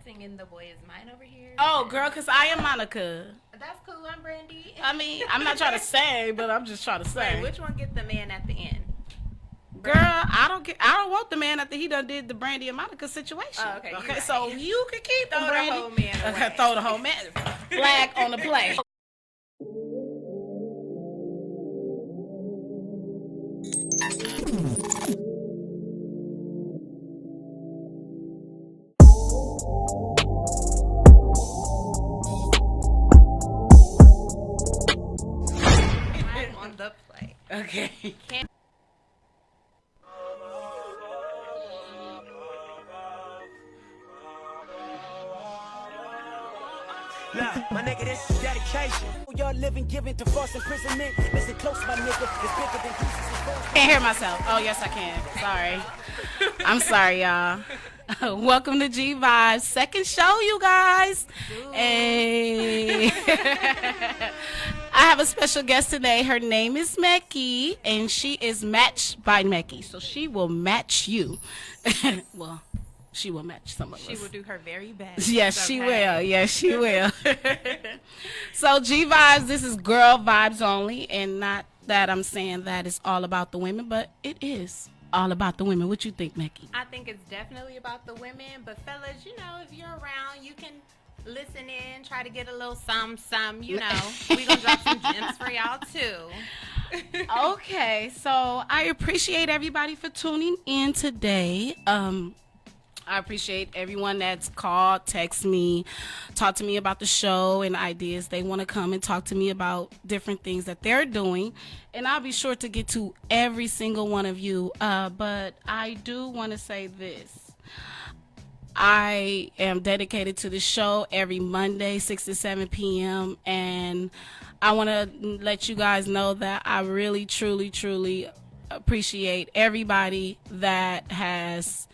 singing "The Boy Is Mine" over here? Oh, girl, because I am Monica. That's cool. I'm Brandy. I mean, I'm not trying to say, but I'm just trying to say. Wait, which one get the man at the end? Girl, I don't want the man after he done did the Brandy and Monica situation. Oh, okay. Okay, right. so you can keep Throw the Brandy. the whole man away. Okay, throw the whole man flag on the play. I'm on the play. Okay. Nah, my nigga, this is dedication. Y'all living, giving to false imprisonment. Listen close, my nigga. It's bigger than pieces of gold. Can't hear myself. Oh, yes, I can. Sorry. I'm sorry, y'all. Welcome to G Vibes second show, you guys. Hey. I have a special guest today. Her name is Mecki, and she is matched by Mecki. So she will match you. Well, she will match some of us. She will do her very best. Yes, she will. Yes, she will. So G Vibes, this is girl vibes only, and not that I'm saying that it's all about the women, but it is all about the women. What you think, Mecki? I think it's definitely about the women, but fellas, you know, if you're around, you can listen in, try to get a little some, you know. We gonna drop some gems for y'all too. Okay, so I appreciate everybody for tuning in today. I appreciate everyone that's called, text me, talk to me about the show and ideas. They want to come and talk to me about different things that they're doing. And I'll be sure to get to every single one of you. But I do want to say this. I am dedicated to the show every Monday, 6 to 7 p.m. And I want to let you guys know that I really, truly appreciate everybody that has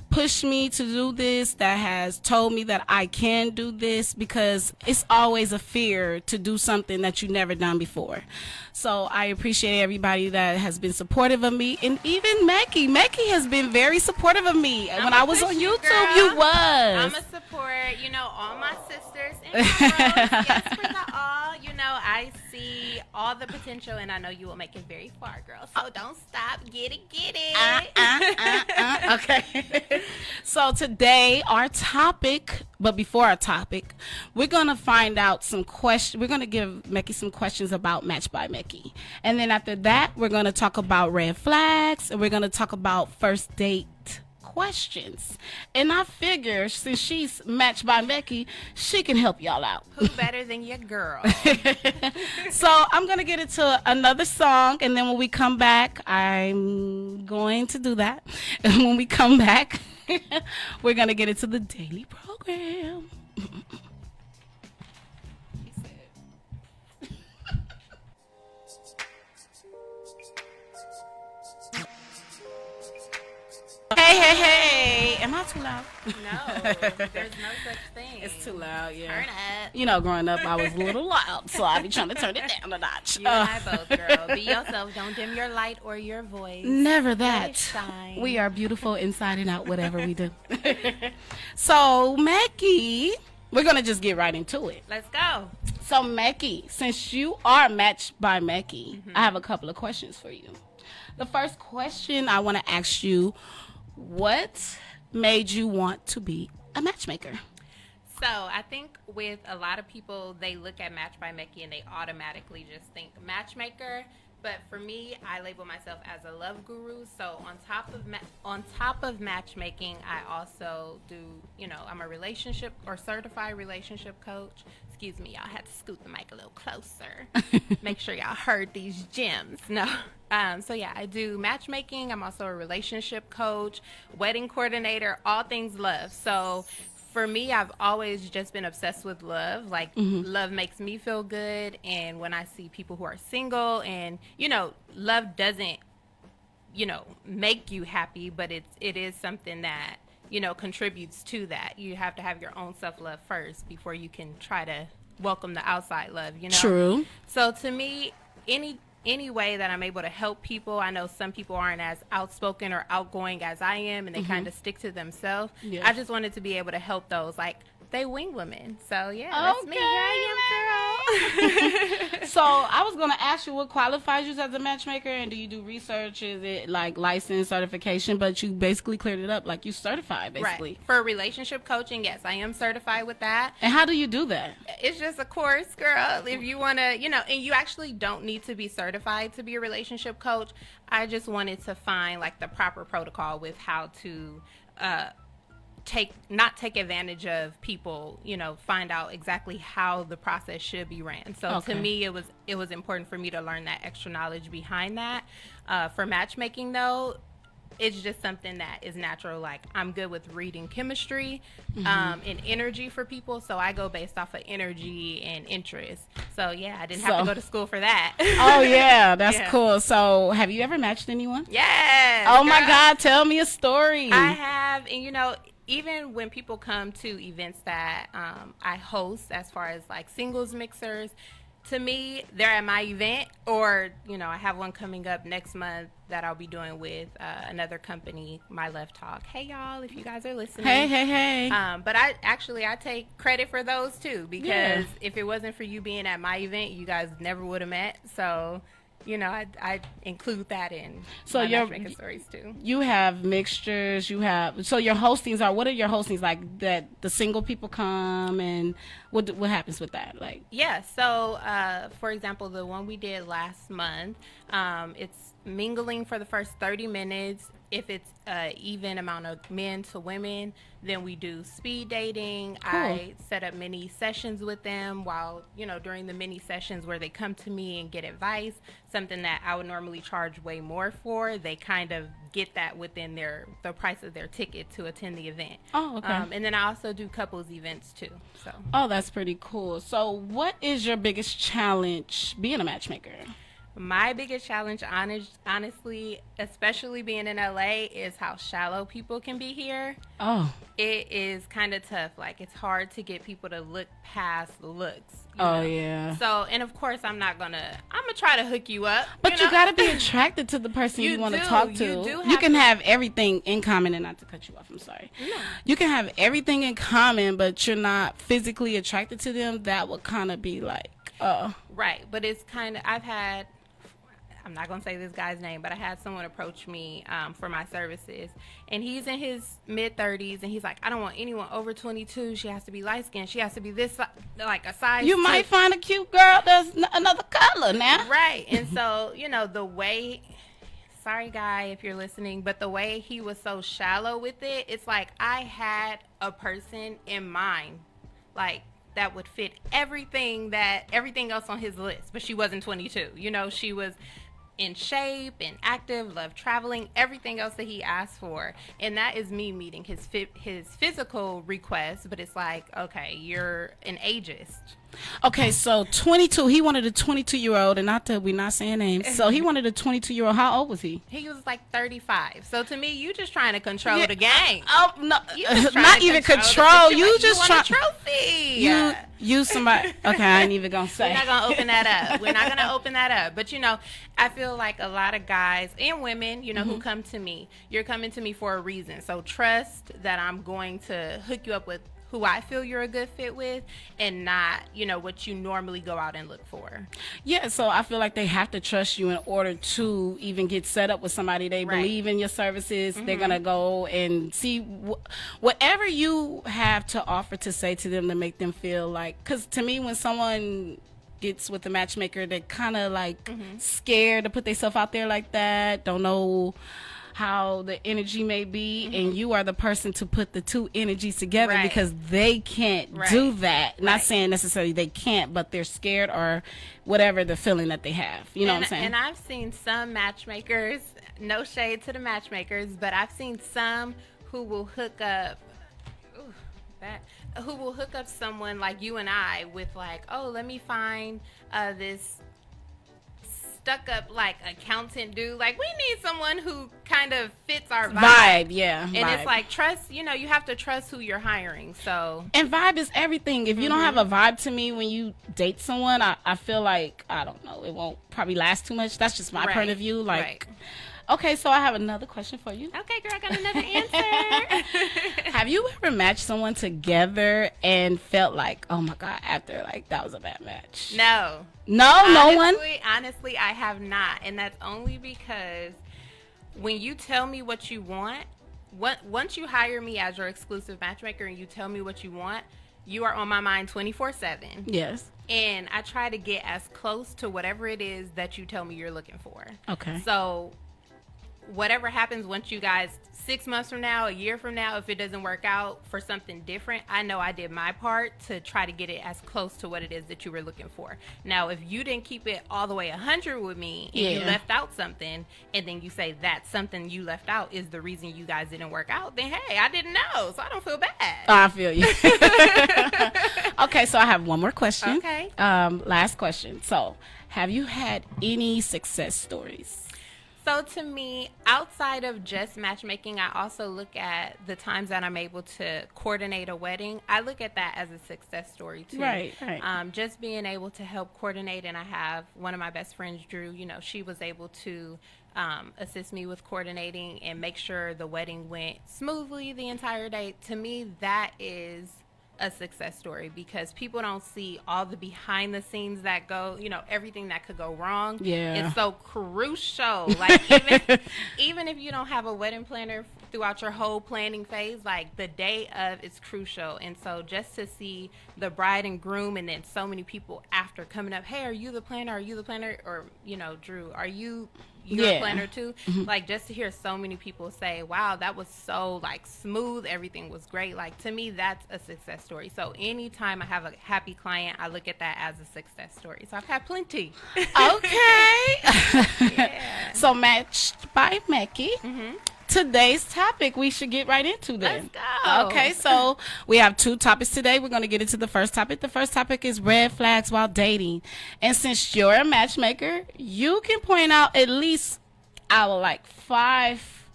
pushed me to do this, that has told me that I can do this, because it's always a fear to do something that you've never done before. So I appreciate everybody that has been supportive of me, and even Mecki. Mecki has been very supportive of me. When I was on YouTube, girl. you was. I'm a support, you know, all my sisters and my bros. Yes, for the all. You know, I see all the potential, and I know you will make it very far, girl. So don't stop. Get it. Okay. So today, our topic, but before our topic, we're going to find out some questions. We're going to give Mecki some questions about Matched by Mecki. And then after that, we're going to talk about red flags, and we're going to talk about first date questions. And I figure since she's Matched by Mecki, she can help y'all out. Who better than your girl? So I'm going to get into another song, and then when we come back, I'm going to do that. And when we come back, we're going to get into the daily program. Hey. Am I too loud? No, there's no such thing. It's too loud, yeah. Turn up. You know, growing up, I was a little loud, so I be trying to turn it down a notch. You and I both, girl. Be yourself. Don't dim your light or your voice. Never Let that. it shine. We are beautiful inside and out, whatever we do. So, Mecki, we're going to just get right into it. Let's go. So, Mecki, since you are Matched by Mecki, I have a couple of questions for you. The first question I want to ask you, what made you want to be a matchmaker? So I think with a lot of people, they look at Matched by Mecki and they automatically just think matchmaker. But for me, I label myself as a love guru. So on top of matchmaking, I also do, you know, I'm a relationship or certified relationship coach. Excuse me, y'all had to scoot the mic a little closer. Make sure y'all heard these gems. No. So yeah, I do matchmaking. I'm also a relationship coach, wedding coordinator, all things love. So for me, I've always just been obsessed with love. Like, love makes me feel good. And when I see people who are single and, you know, love doesn't, you know, make you happy, but it is something that, you know, contributes to that. You have to have your own self-love first before you can try to welcome the outside love, you know? True. So to me, any any way that I'm able to help people. I know some people aren't as outspoken or outgoing as I am, and they kind of stick to themselves. Yeah. I just wanted to be able to help those. Like, they wing women. So, yeah, that's me. Here I am, girl. So I was going to ask you what qualifies you as a matchmaker, and do you do research? Is it like license, certification? But you basically cleared it up. Like, you certified, basically. Right. For relationship coaching, yes, I am certified with that. And how do you do that? It's just a course, girl. If you want to, and you actually don't need to be certified to be a relationship coach. I just wanted to find, like, the proper protocol with how to not take advantage of people, find out exactly how the process should be ran. So to me, it was important for me to learn that extra knowledge behind that. For matchmaking, though, it's just something that is natural. Like, I'm good with reading chemistry and energy for people, so I go based off of energy and interest. So yeah, I didn't have to go to school for that. Oh yeah, that's cool. So have you ever matched anyone? Yes. Oh my God, tell me a story. I have, and even when people come to events that I host, as far as like singles mixers, to me, they're at my event, or I have one coming up next month that I'll be doing with another company, My Left Talk. Hey y'all, if you guys are listening. Hey. But I take credit for those too, because if it wasn't for you being at my event, you guys never would have met. So I include that in my matchmaking stories too. You have mixtures. So your hostings are, what are your hostings like? That the single people come, and what happens with that? Like, yeah. So for example, the one we did last month, it's mingling for the first 30 minutes. If it's an even amount of men to women, then we do speed dating. Cool. I set up mini sessions with them while, during the mini sessions where they come to me and get advice, something that I would normally charge way more for. They kind of get that within the price of their ticket to attend the event. Oh, okay. And then I also do couples events too. So. Oh, that's pretty cool. So what is your biggest challenge being a matchmaker? My biggest challenge, honestly, especially being in LA, is how shallow people can be here. Oh. It is kind of tough. Like, it's hard to get people to look past looks. Yeah. So, and of course, I'm going to try to hook you up. But you got to be attracted to the person you want to talk to. You can have everything in common, and not to cut you off, I'm sorry. No. You can have everything in common, but you're not physically attracted to them. That would kind of be like, Right. But it's kind of, I'm not going to say this guy's name, but I had someone approach me for my services, and he's in his mid-30s, and he's like, I don't want anyone over 22. She has to be light-skinned. She has to be this, like a size You 2. might find a cute girl that's another color now. Right. And so, the way, sorry, guy, if you're listening, but the way he was so shallow with it, it's like I had a person in mind, like, that would fit everything else on his list, but she wasn't 22. She was in shape and active, loved traveling, everything else that he asked for. And that is me meeting his physical requests, but it's like, okay, you're an ageist. Okay, so 22. He wanted a 22-year-old, and we're not saying names. So he wanted a 22-year-old. How old was he? He was like 35. So to me, you just trying to control the game. Oh no, not even control. You just trying trophy. You somebody. Okay, I ain't even gonna say. We're not gonna open that up. But I feel like a lot of guys and women, who come to me, you're coming to me for a reason. So trust that I'm going to hook you up with who I feel you're a good fit with, and not, what you normally go out and look for. Yeah, so I feel like they have to trust you in order to even get set up with somebody. They believe in your services. They're going to go and see whatever you have to offer to say to them to make them feel like, because to me, when someone gets with a matchmaker, they're kind of like scared to put themselves out there like that, don't know how the energy may be, and you are the person to put the two energies together, because they can't do that. Not saying necessarily they can't, but they're scared or whatever the feeling that they have. You know what I'm saying? And I've seen some matchmakers, no shade to the matchmakers, but I've seen some who will hook up someone like you and I with like, oh, let me find this stuck up like accountant dude. Like, we need someone who kind of fits our Vibe, yeah. And it's like, trust, you know, you have to trust who you're hiring. So, and vibe is everything. If you don't have a vibe to me when you date someone, I feel like, I don't know, it won't probably last too much. That's just my point of view. Like, okay, so I have another question for you. Okay, girl, I got another answer. Have you ever matched someone together and felt like, oh my God, after, like, that was a bad match? No. No one? Honestly, I have not. And that's only because when you tell me what you want, once you hire me as your exclusive matchmaker and you tell me what you want, you are on my mind 24/7. Yes. And I try to get as close to whatever it is that you tell me you're looking for. Okay. So whatever happens once you guys, 6 months from now, a year from now, if it doesn't work out for something different, I know I did my part to try to get it as close to what it is that you were looking for. Now, if you didn't keep it all the way 100 with me and you left out something, and then you say that something you left out is the reason you guys didn't work out, then hey, I didn't know, so I don't feel bad. I feel you. Okay, so I have one more question. Okay. Last question. So, have you had any success stories? So to me, outside of just matchmaking, I also look at the times that I'm able to coordinate a wedding. I look at that as a success story too. Right. Just being able to help coordinate, and I have one of my best friends, Drew, you know, she was able to assist me with coordinating and make sure the wedding went smoothly the entire day. To me, that is a success story, because people don't see all the behind the scenes that go, you know, everything that could go wrong. Yeah. It's so crucial. Like, even if you don't have a wedding planner throughout your whole planning phase, like, the day of is crucial. And so just to see the bride and groom, and then so many people after coming up, hey, are you the planner? Are you the planner? Or, you know, Drew, are you're a planner too? Like, just to hear so many people say, wow, that was so, like, smooth, everything was great. Like, to me, that's a success story. So anytime I have a happy client, I look at that as a success story. So I've had plenty. Okay. Yeah. So, Matched by Mecki. Today's topic we should get right into then. Let's go. Okay, so we have two topics today. We're going to get into the first topic. The first topic is red flags while dating. And since you're a matchmaker, you can point out at least, I would like five.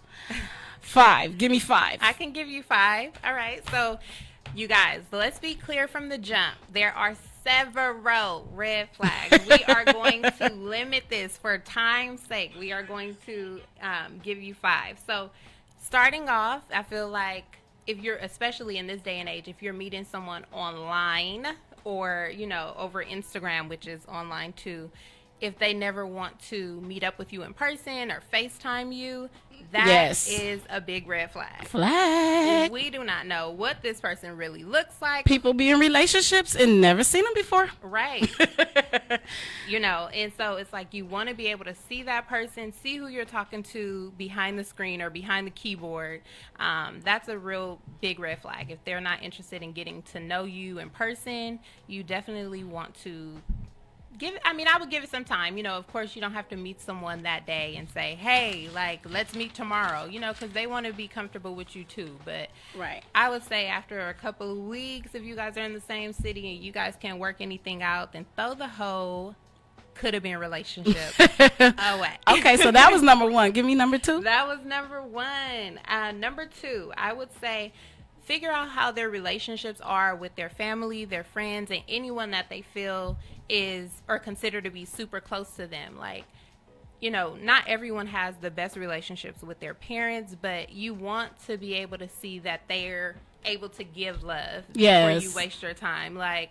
Give me 5. I can give you 5. All right. So, you guys, let's be clear from the jump. There are several red flags. We are going to limit this for time's sake. We are going to give you 5. So, starting off, I feel like if you're, especially in this day and age, if you're meeting someone online or, you know, over Instagram, which is online too, if they never want to meet up with you in person or FaceTime you, that is a big red flag. We do not know what this person really looks like. People be in relationships and never seen them before. Right. You know, and so it's like you want to be able to see that person, see who you're talking to behind the screen or behind the keyboard. That's a real big red flag. If they're not interested in getting to know you in person, you definitely want to I would give it some time. You know, of course, you don't have to meet someone that day and say, hey, like, let's meet tomorrow, you know, because they want to be comfortable with you too. But I would say after a couple of weeks, if you guys are in the same city and you guys can't work anything out, then throw the whole could have been relationship away. Okay, so that was number 1. Give me number 2. That was number 1. Number 2, I would say, figure out how their relationships are with their family, their friends, and anyone that they feel is or consider to be super close to them. Like, you know, not everyone has the best relationships with their parents, but you want to be able to see that they're able to give love before you waste your time. Like,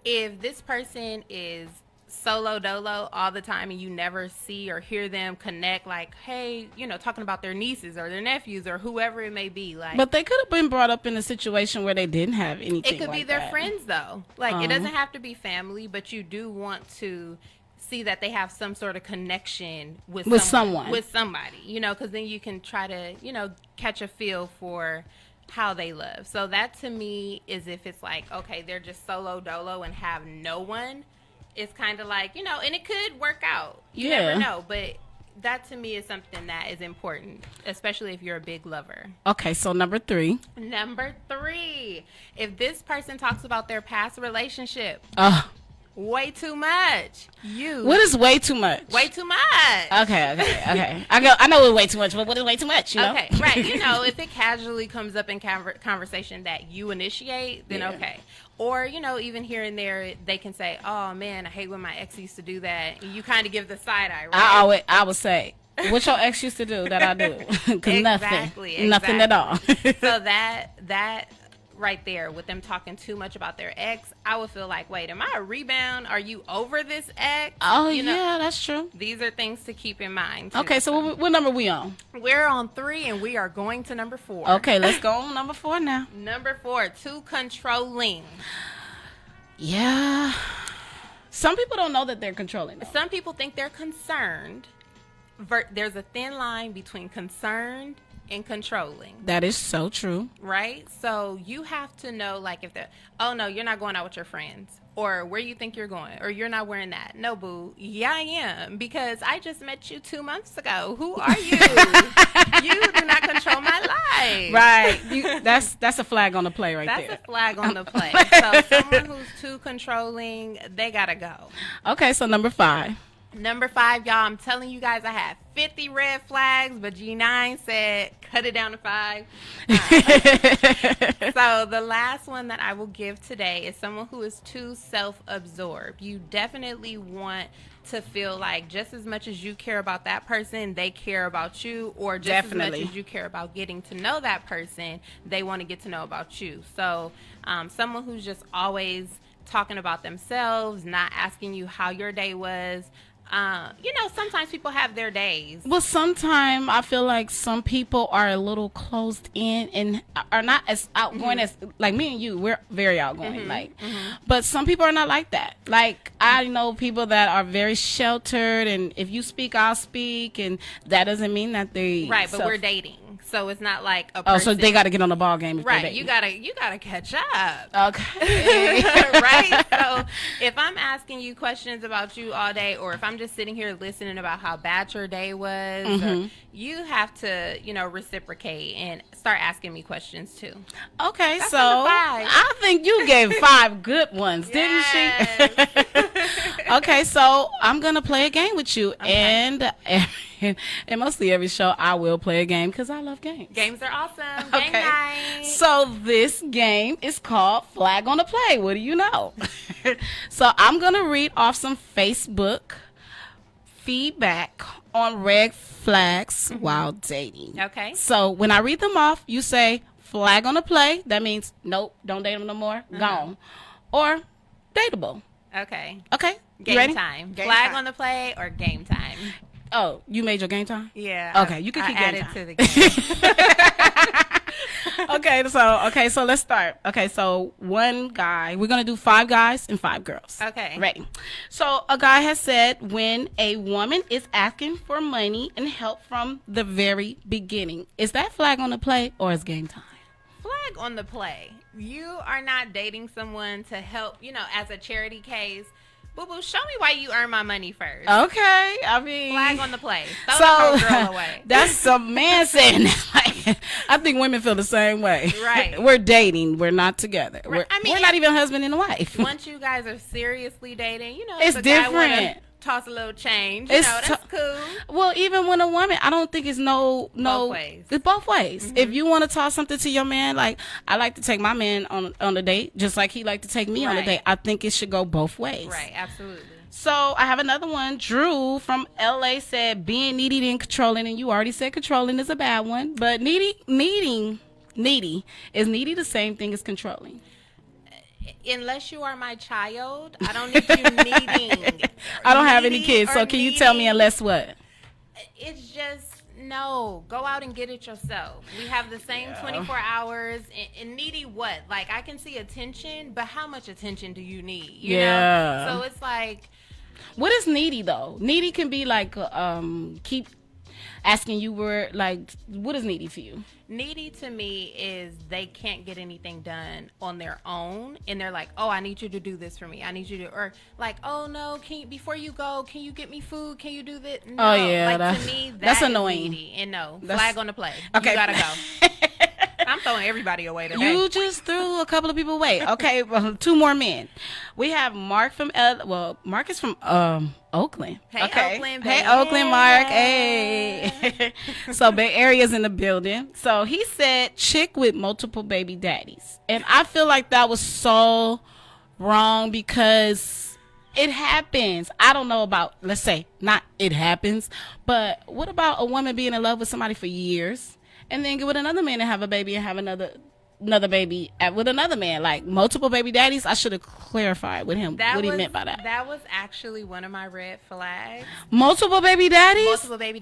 if this person is solo dolo all the time and you never see or hear them connect, like, hey, you know, talking about their nieces or their nephews or whoever it may be, like, but they could have been brought up in a situation where they didn't have anything. It could be their friends though. Like, it doesn't have to be family, but you do want to see that they have some sort of connection with somebody, you know, because then you can try to, you know, catch a feel for how they love. So that to me is, if it's like, okay, they're just solo dolo and have no one, it's kind of like, you know, and it could work out. You never know. But that to me is something that is important, especially if you're a big lover. Okay, so number 3. Number 3, if this person talks about their past relationship, Way too much. What is way too much? Way too much. Okay. I know it's way too much, but what is way too much? You know? Okay, right. If it casually comes up in conversation that you initiate, then okay. Or, even here and there, they can say, oh, man, I hate when my ex used to do that. And you kind of give the side eye, right? I would say, what your ex used to do that I do? Because Exactly. nothing at all. So that right there, with them talking too much about their ex, I would feel like, wait, am I a rebound? Are you over this ex? Oh, yeah, that's true. These are things to keep in mind, too. Okay, so what number we on? We're on 3, and we are going to number 4. Okay, let's go on number 4 now. Number 4, too controlling. Yeah. Some people don't know that they're controlling, though. Some people think they're concerned. There's a thin line between concerned and controlling. That is so true. Right? So you have to know, like, if they're, oh, no, you're not going out with your friends. Or where you think you're going. Or you're not wearing that. No, boo. Yeah, I am. Because I just met you 2 months ago. Who are you? You do not control my life. Right. That's a flag on the play there. That's a flag on the play. So someone who's too controlling, they got to go. Okay, so number 5. Number 5, y'all, I'm telling you guys, I have 50 red flags, but G9 said cut it down to 5. So the last one that I will give today is someone who is too self-absorbed. You definitely want to feel like just as much as you care about that person, they care about you, or just as much as you care about getting to know that person, they want to get to know about you. So someone who's just always talking about themselves, not asking you how your day was. Sometimes people have their days. Well, sometimes I feel like some people are a little closed in and are not as outgoing as, like me and you, we're very outgoing. But some people are not like that. Like, I know people that are very sheltered, and if you speak, I'll speak, and that doesn't mean that they... Right, but we're dating. So it's not like a person. Oh, so they got to get on the ball game if they're right, dating. you gotta catch up. Okay. Right? So if I'm asking you questions about you all day, or if I'm just sitting here listening about how bad your day was, or you have to, reciprocate and start asking me questions too. Okay, that's so I think you gave 5 good ones, didn't she? Okay, so I'm going to play a game with you. Okay. And mostly every show I will play a game because I love games. Games are awesome. Game night. So this game is called Flag on the Play. What do you know? So I'm going to read off some Facebook feedback on red flags while dating. Okay. So when I read them off, you say flag on the play. That means nope, don't date them no more. Gone. Or dateable. Okay. Okay. Game ready? time. Game flag time. On the play or game time. Oh, you made your game time? Yeah. Okay, you can keep game game time. to the game. Okay, so let's start. Okay, so one guy, we're going to do 5 guys and 5 girls. Okay. Ready. So a guy has said when a woman is asking for money and help from the very beginning, is that flag on the play or is game time? Flag on the play. You are not dating someone to help, as a charity case. Boo-boo, show me why you earn my money first. Okay, I mean... Flag on the play. Throw the whole girl away. That's some man saying that. I think women feel the same way. Right. We're dating. We're not together. Right. We're not even husband and wife. Once you guys are seriously dating, it's different. Toss a little change. That's cool. Well, even when a woman, I don't think it's both ways. It's both ways. Mm-hmm. If you want to toss something to your man, like I like to take my man on a date, just like he like to take me on a date. I think it should go both ways. Right, absolutely. So I have another one. Drew from LA said being needy and controlling, and you already said controlling is a bad one, but needy is the same thing as controlling? Unless you are my child, I don't need you needing. I don't have any kids, so can you tell me unless what? It's just, no. Go out and get it yourself. We have the same 24 hours. And needy what? Like, I can see attention, but how much attention do you need? You know? So it's like... What is needy, though? Needy can be like, keep asking you where, like, what is needy for you? Needy to me is they can't get anything done on their own, and they're like, oh, I need you to do this for me. I need you to, or like, oh no, before you go, can you get me food? Can you do that? No. Oh yeah, like, to me, that's annoying. Needy. And flag on the play. Okay, you gotta go. I'm throwing everybody away today. You just threw a couple of people away. Okay, well, 2 more men. We have Mark from Mark is from Oakland. Hey, okay. Oakland, Hey, baby. Oakland, Mark. Hey. So Bay Area's in the building. So he said chick with multiple baby daddies. And I feel like that was so wrong because it happens. I don't know about, let's say, not it happens, but what about a woman being in love with somebody for years and then get with another man and have a baby and have another baby with another man? Like multiple baby daddies? I should have clarified with him what he meant by that. That was actually one of my red flags. Multiple baby daddies? Multiple baby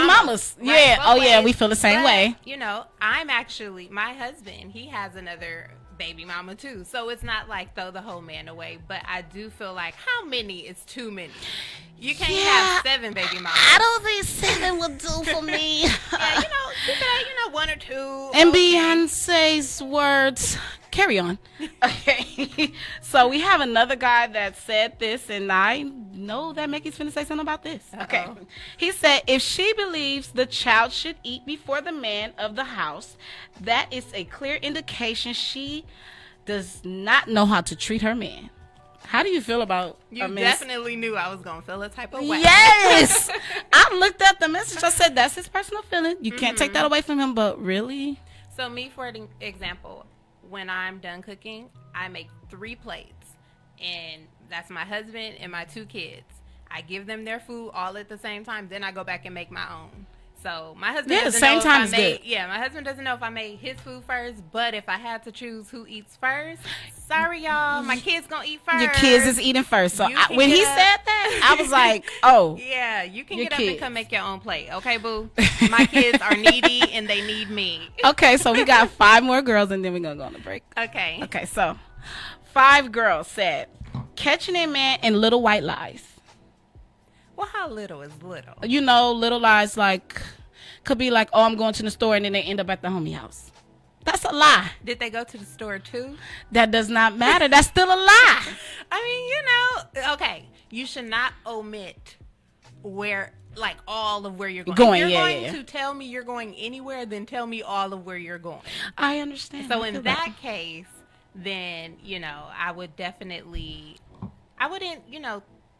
mamas. Right, yeah. Oh, ways. yeah. We feel the same But, way. You know, my husband, he has another baby mama too. So it's not like throw the whole man away. But I do feel like how many is too many? You can't have 7 baby mamas. I don't think 7 would do for me. Yeah, you know, keep it at, 1 or 2. And okay. Beyonce's words, carry on. Okay. So we have another guy that said this, and I know that Mecki's finna say something about this. Uh-oh. Okay. He said, if she believes the child should eat before the man of the house, that is a clear indication she does not know how to treat her man. How do you feel about You a man? definitely knew I was going to feel a type of way. Yes. I looked at the message. I said, that's his personal feeling. You can't take that away from him, but really? So me, for an example, when I'm done cooking, I make 3 plates. And that's my husband and my 2 kids. I give them their food all at the same time. Then I go back and make my own. So my husband doesn't same know time if is I made, good. yeah, my husband doesn't know if I made his food first, but if I had to choose who eats first, sorry y'all, my kids gonna eat first. Your kids is eating first. So You can when he get said up. that, I was like, oh. Yeah, you can Your get up kids. and come make your own plate, okay, boo? My kids are needy and they need me. Okay, so we got 5 more girls and then we're going to go on a break. Okay. Okay, so 5 girls said, catching a man in little white lies. Well, how little is little? You know, little lies like, could be like, oh, I'm going to the store and then they end up at the homie house. That's a lie. Did they go to the store too? That does not matter. That's still a lie. I mean, okay, you should not omit all of where you're going. If you're going to tell me you're going anywhere, then tell me all of where you're going. I understand. So in that case, then, I would definitely, I wouldn't,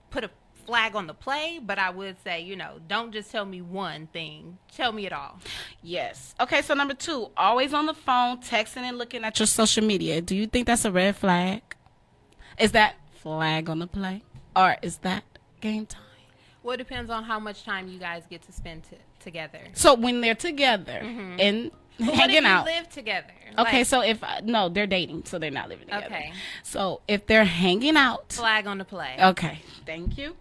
put a flag on the play, but I would say, don't just tell me one thing. Tell me it all. Yes. Okay, so number 2, always on the phone, texting and looking at your social media. Do you think that's a red flag? Is that flag on the play? Or is that game time? Well, it depends on how much time you guys get to spend together. So when they're together and hanging out. Live together. Okay, so if no, they're dating, so they're not living together. Okay. So if they're hanging out. Flag on the play. Okay. Thank you.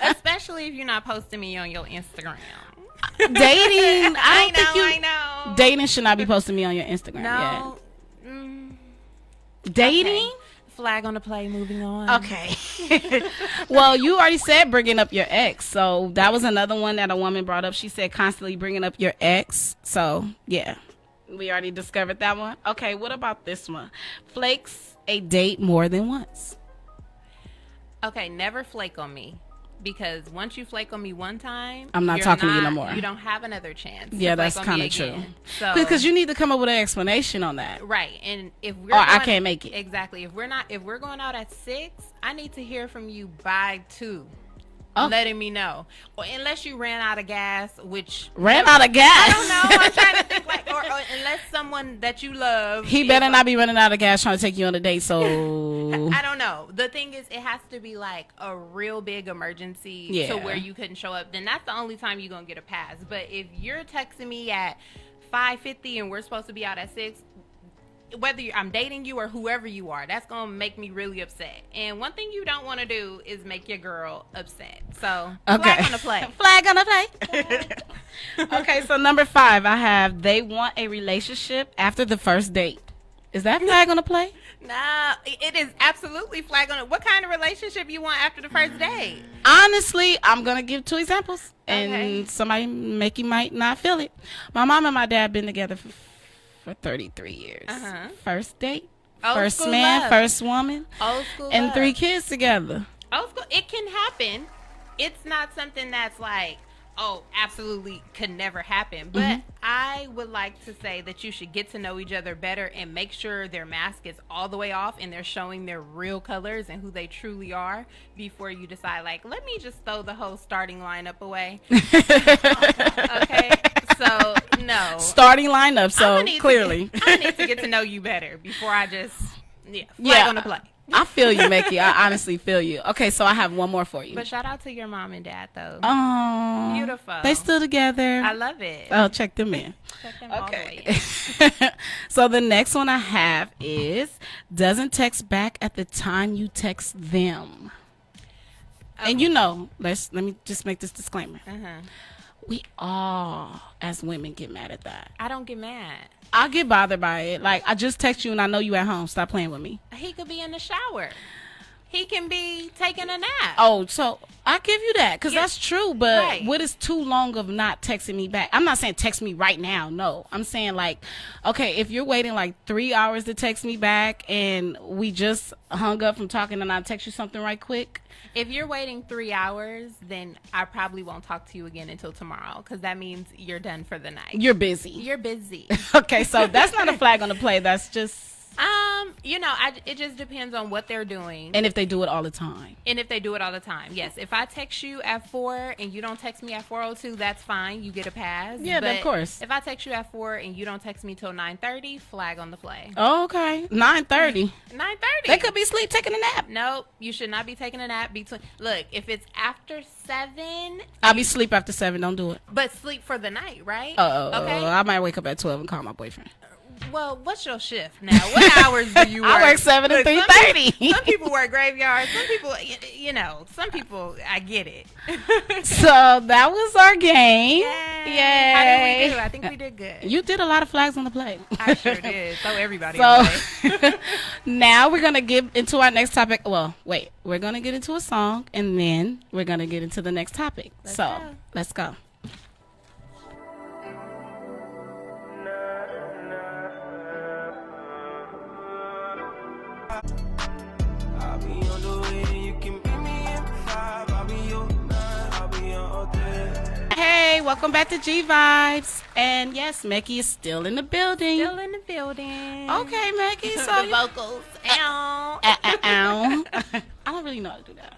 Especially if you're not posting me on your Instagram. Dating. I know. Dating should not be posting me on your Instagram. No. Dating? Okay. Flag on the play, moving on. Okay. Well, you already said bringing up your ex. So that was another one that a woman brought up. She said constantly bringing up your ex. So, yeah. We already discovered that one. Okay, what about this one? Flakes a date more than once. Okay, never flake on me. Because once you flake on me one time, I'm not talking to you no more. You don't have another chance. Yeah, that's kind of true. So, because you need to come up with an explanation on that. Right, and if we're I can't make it. Exactly. If we're going out at 6, I need to hear from you by 2. Oh. Letting me know. Or unless you ran out of gas, which out of gas. I don't know. I'm trying to think or unless someone that you love. He better not be running out of gas trying to take you on a date. So I don't know. The thing is, it has to be like a real big emergency to where you couldn't show up. Then that's the only time you're gonna get a pass. But if you're texting me at 5:50 and we're supposed to be out at 6. Whether I'm dating you or whoever you are, that's going to make me really upset. And one thing you don't want to do is make your girl upset. So, flag on the play. Flag on the play. Okay, so number 5, I have they want a relationship after the first date. Is that flag on the play? No, it is absolutely flag on it. What kind of relationship you want after the first date? Honestly, I'm going to give 2 examples. And Okay. somebody, Mecki, might not feel it. My mom and my dad been together for 33 years. First date, Old first school man, love. first woman, Old school and love. 3 kids together. Old school. It can happen. It's not something that's like, absolutely could never happen. But I would like to say that you should get to know each other better and make sure their mask is all the way off and they're showing their real colors and who they truly are before you decide, like, let me just throw the whole starting lineup away. Okay? So, no. Starting lineup, so clearly. I need to get to know you better before I just, flag on the play. I feel you, Mecki. I honestly feel you. Okay, so I have one more for you. But shout out to your mom and dad, though. Oh, beautiful. They still together. I love it. Oh, check them in. Check them all the way in. So the next one I have is doesn't text back at the time you text them. Okay. And let me just make this disclaimer. We all, as women, get mad at that. I don't get mad. I get bothered by it. Like, I just text you and I know you at home. Stop playing with me. He could be in the shower. He can be taking a nap. Oh, so I give you that because that's true. But what is too long of not texting me back? I'm not saying text me right now. No, I'm saying like, okay, if you're waiting like 3 hours to text me back and we just hung up from talking and I text you something right quick. If you're waiting 3 hours, then I probably won't talk to you again until tomorrow because that means you're done for the night. You're busy. You're busy. Okay, so that's not a flag on the play. That's just... it just depends on what they're doing. And if they do it all the time. Yes. If I text you at 4 and you don't text me at 4:02, that's fine. You get a pass. Yeah, but of course. If I text you at 4 and you don't text me till 9:30, flag on the play. Oh, okay. 9:30. 9:30. They could be asleep taking a nap. Nope. You should not be taking a nap between. Look, if it's after 7, I'll be asleep after 7. Don't do it. But sleep for the night, right? Okay. I might wake up at 12 and call my boyfriend. Well, what's your shift now? What hours do you work? I work 7 to 3:30. Some people work graveyard. Some people, some people, I get it. So that was our game. Yay. How did we do? I think we did good. You did a lot of flags on the play. I sure did. So everybody on the play. Now we're going to get into our next topic. Well, wait. We're going to get into a song, and then we're going to get into the next topic. Let's go. Hey, welcome back to G Vibes. And yes, Mecki is still in the building. Okay, Mecki. So the vocals. Ow. Ow. I don't really know how to do that.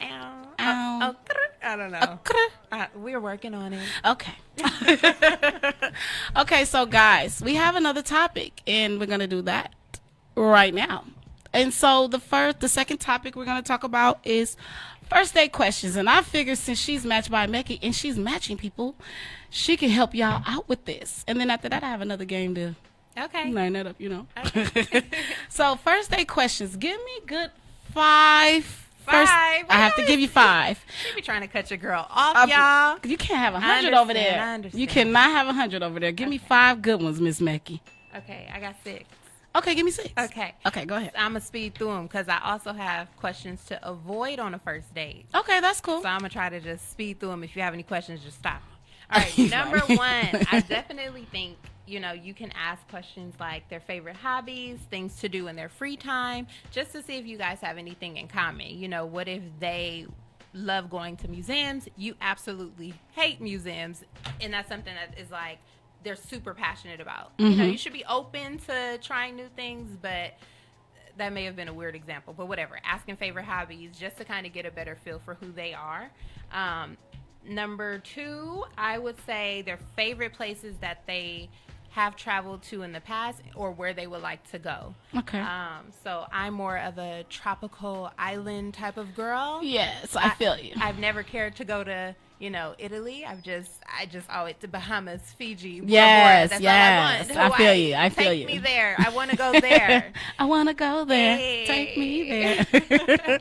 Ow. Ow. I don't know. We're working on it. Okay. Okay, so guys, we have another topic, and we're gonna do that right now. And so the second topic we're gonna talk about is first date questions. And I figured since she's matched by Mecki and she's matching people, she can help y'all out with this. And then after that, I have another game to line that up, Okay. So first date questions. Give me good 5. I have to give you 5. You be trying to cut your girl off, y'all. You can't have 100 over there. I understand. You cannot have 100 over there. Give me 5 good ones, Miss Mecki. Okay, I got 6. Okay, give me 6. Okay, go ahead. I'm going to speed through them because I also have questions to avoid on a first date. Okay, that's cool. So I'm going to try to just speed through them. If you have any questions, just stop me. All right, number 1, I definitely think, you can ask questions like their favorite hobbies, things to do in their free time, just to see if you guys have anything in common. What if they love going to museums? You absolutely hate museums, and that's something that is like, they're super passionate about. You should be open to trying new things, but that may have been a weird example, but whatever. Asking favorite hobbies just to kind of get a better feel for who they are. Number 2, I would say their favorite places that they have traveled to in the past or where they would like to go. Okay. So I'm more of a tropical island type of girl. Yes, I feel you. I've never cared to go to Italy. I just always to Bahamas, Fiji. Yes, That's yes. all I want. I feel you. I feel Take you. me there. I want to go there. I want to go there. Hey. Take me there.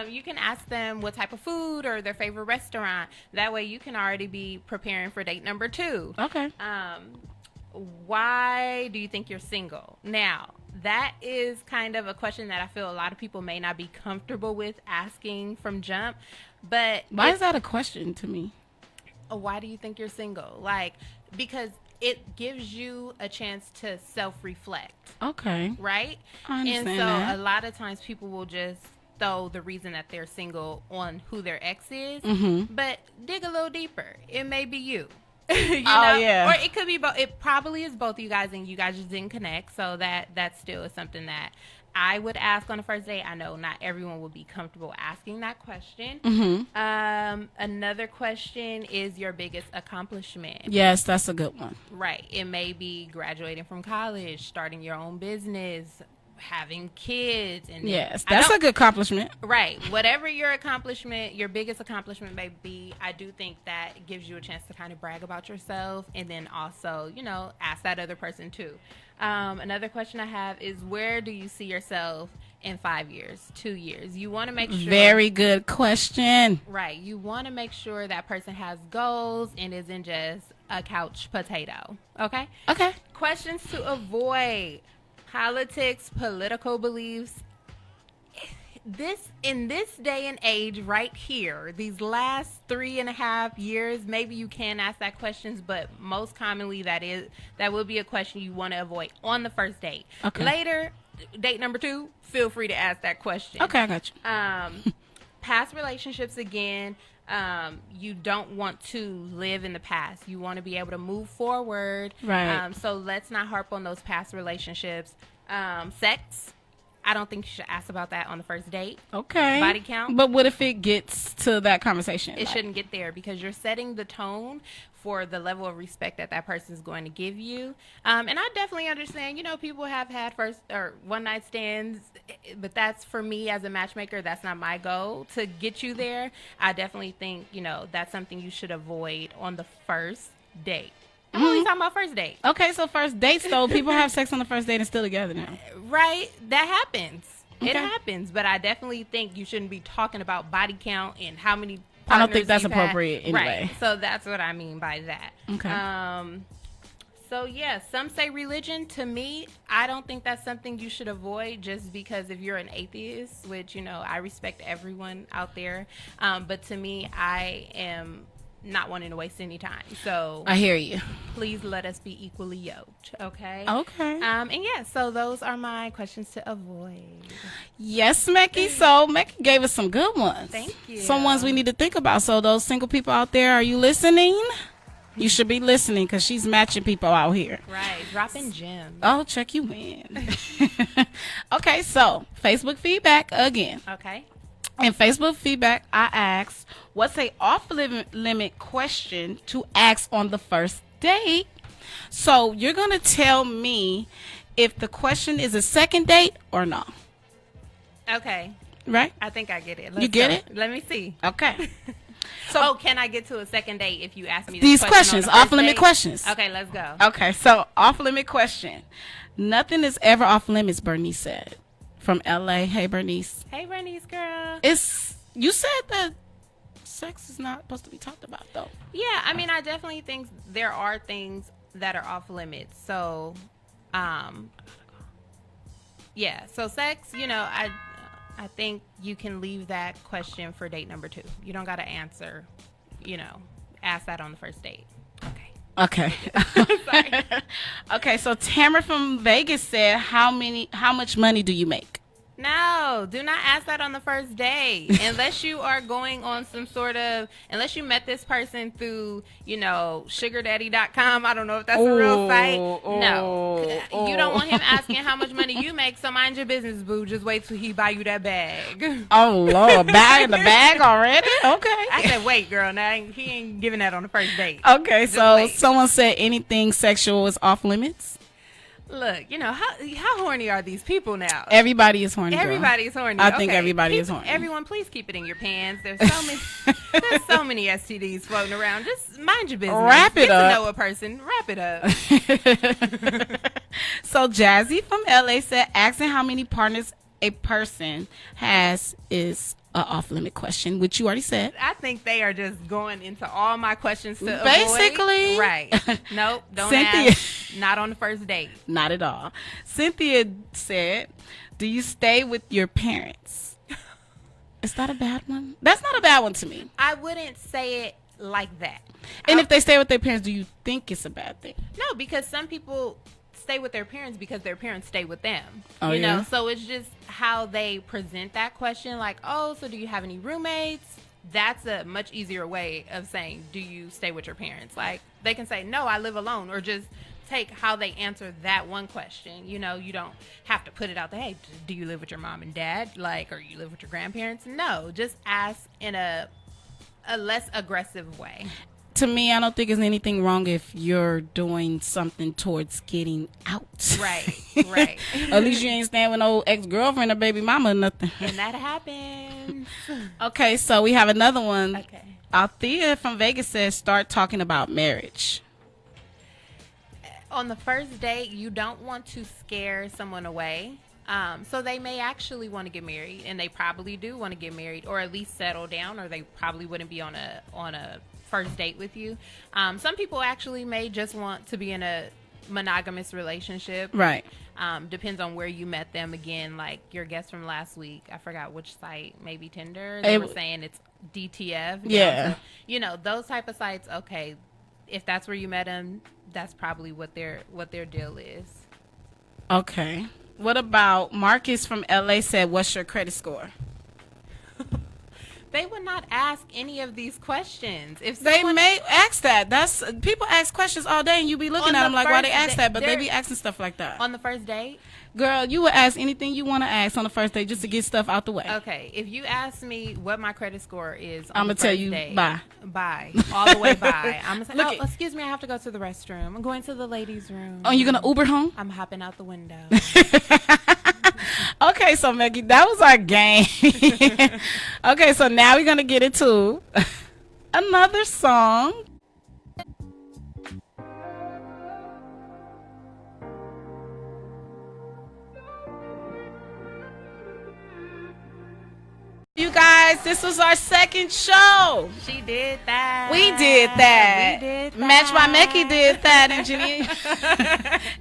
You can ask them what type of food or their favorite restaurant. That way you can already be preparing for date number 2. Okay. Why do you think you're single? Now, that is kind of a question that I feel a lot of people may not be comfortable with asking from jump. But why is that a question to me? Why do you think you're single? Because it gives you a chance to self-reflect. Okay. Right? I understand and so that. a lot of times people will just throw the reason that they're single on who their ex is, but dig a little deeper. It may be you. You know? Yeah. Or it could be both. It probably is both you guys, and you guys just didn't connect. So that still is something that I would ask on the first date. I know not everyone will be comfortable asking that question. Another question is your biggest accomplishment. Yes, that's a good one. Right. It may be graduating from college, starting your own business, having kids. And Yes, that's a good accomplishment. Right. Whatever your accomplishment, your biggest accomplishment may be, I do think that gives you a chance to kind of brag about yourself, and then also, you know, ask that other person too. Another question I have is, where do you see yourself in 5 years, 2 years? You want to make sure. Very good question. Right. You want to make sure that person has goals and isn't just a couch potato. Okay? Okay. Questions to avoid. Politics, political beliefs. In this day and age right here, these last 3.5 years, maybe you can ask that questions, but most commonly that will be a question you want to avoid on the first date. Okay. Later, date number 2, feel free to ask that question. Okay, I got you. Past relationships, again, you don't want to live in the past. You want to be able to move forward. Right. So let's not harp on those past relationships. Sex, I don't think you should ask about that on the first date. Okay. Body count. But what if it gets to that conversation? It shouldn't get there, because you're setting the tone for the level of respect that that person is going to give you. And I definitely understand, you know, people have had first or one night stands, but that's, for me as a matchmaker, that's not my goal to get you there. I definitely think, you know, that's something you should avoid on the first date. I'm only talking about first date. Okay, so first dates, though, people have sex on the first date and still together now. Right. That happens. Okay. It happens. But I definitely think you shouldn't be talking about body count and how many partners I don't think that's you've had. appropriate anyway. Right. So that's what I mean by that. Okay. So, yeah, some say religion. To me, I don't think that's something you should avoid, just because if you're an atheist, which, you know, I respect everyone out there. But to me, I am not wanting to waste any time. So I hear you. please let us be equally yoked. Okay. Okay. And yeah, so those are my questions to avoid. Yes, Mecki. So Mecki gave us some good ones. Thank you. Some ones we need to think about. So those single people out there, are you listening? You should be listening, because she's matching people out here. Right. Dropping gems. Oh, check you in. Okay, so Facebook feedback again. Okay. In Facebook feedback, I asked, what's a off-limit question to ask on the first date? So you're going to tell me if the question is a second date or no. Okay. Right? I think I get it. You get it? Let me see. Okay. So, can I get to a second date if you ask me These this questions, on the first off-limit date? questions. Okay, let's go. Okay, so off-limit question. Nothing is ever off-limits, Bernice said. From LA. Hey, Bernice. Hey, Bernice, girl. You said that sex is not supposed to be talked about, though. Yeah, I mean, I definitely think there are things that are off limits. So, yeah. So sex, you know, I think you can leave that question for date number 2. You don't got to answer, you know, ask that on the first date. Okay. Okay. Okay, so Tamara from Vegas said, how much money do you make? No, do not ask that on the first date. Unless you are going on some sort of, unless you met this person through, you know, sugardaddy.com. I don't know if that's a real site. No. You don't want him asking how much money you make, so mind your business, boo. Just wait till he buy you that bag. Oh, Lord. Bag in the bag already? Okay. I said, wait, girl. Now, he ain't giving that on the first date. Okay, Just so wait. someone said anything sexual is off limits? Look, you know, how horny are these people now? Everybody is horny, girl. Everybody's horny. I think everybody is horny. Everyone, please keep it in your pants. There's so many STDs floating around. Just mind your business. Wrap it Get up. to know a person. Wrap it up. So Jazzy from LA said, asking how many partners a person has is an off-limit question, which you already said. I think they are just going into all my questions to Basically. avoid. Right. Nope. Don't Cynthia. ask. Not on the first date. Not at all. Cynthia said, do you stay with your parents? Is that a bad one? That's not a bad one to me. I wouldn't say it like that. And if they stay with their parents, do you think it's a bad thing? No, because some people stay with their parents because their parents stay with them. Oh, you know, yeah? so it's just how they present that question. Like, oh, so do you have any roommates? That's a much easier way of saying, do you stay with your parents? Like, they can say, no, I live alone, or just take how they answer that one question. You know, you don't have to put it out there, hey, do you live with your mom and dad? Like, or you live with your grandparents? No, just ask in a less aggressive way. To me, I don't think there's anything wrong if you're doing something towards getting out. Right, right. At least you ain't staying with no ex-girlfriend or baby mama or nothing. And that happens. Okay, so we have another one. Okay. Althea from Vegas says, start talking about marriage. On the first date, you don't want to scare someone away. So they may actually want to get married, and they probably do want to get married, or at least settle down, or they probably wouldn't be on a first date with you. Some people actually may just want to be in a monogamous relationship. Right. Depends on where you met them. Again, like your guest from last week, I forgot which site, maybe Tinder. They were saying it's DTF. Yeah. So, you know, those type of sites. Okay, if that's where you met them, that's probably what their deal is. Okay. What about Marcus from LA said, what's your credit score? They would not ask any of these questions. If They someone, may ask that. That's people ask questions all day, and you be looking On at the them like, why first they ask day- that? But they they're- be asking stuff like that. on the first date. Girl, you would ask anything you want to ask on the first date just to get stuff out the way. Okay, if you ask me what my credit score is, I'ma on the tell first you date, bye. Bye. All the way bye. I'm gonna say, Look oh, it. excuse me, I have to go to the restroom. I'm going to the ladies' room. Oh, you gonna Uber home? I'm hopping out the window. Okay, so Mecki, that was our game. Okay, so now we're gonna get into another song. You guys, this was our second show. She did that. We did that. We did that. Match by Mecki did that, and Jenny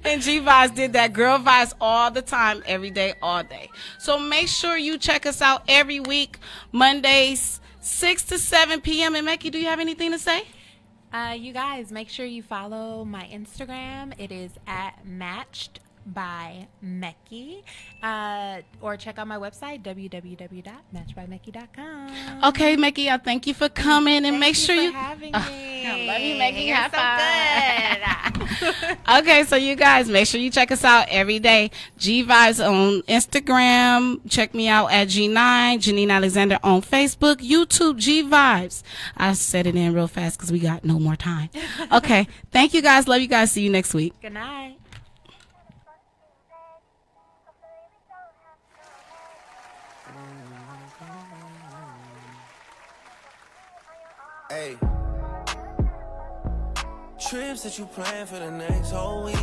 and G Vibes did that. Girl Vibes all the time, every day, all day. So make sure you check us out every week, Mondays, 6 to 7 p.m. And Mecki, do you have anything to say? You guys, make sure you follow my Instagram. It is at MatchedbyMecki. Or check out my website, www.matchedbymecki.com. Okay, Mecki, I thank you for coming, and make sure you. having Oh, me. I love you, Mecki. You're High so good. Okay, so you guys, make sure you check us out every day. G Vibes on Instagram. Check me out at G9. Janine Alexander on Facebook. YouTube, G Vibes. I said it in real fast because we got no more time. Okay, thank you guys. Love you guys. See you next week. Good night. Hey. Trips that you plan for the next whole week.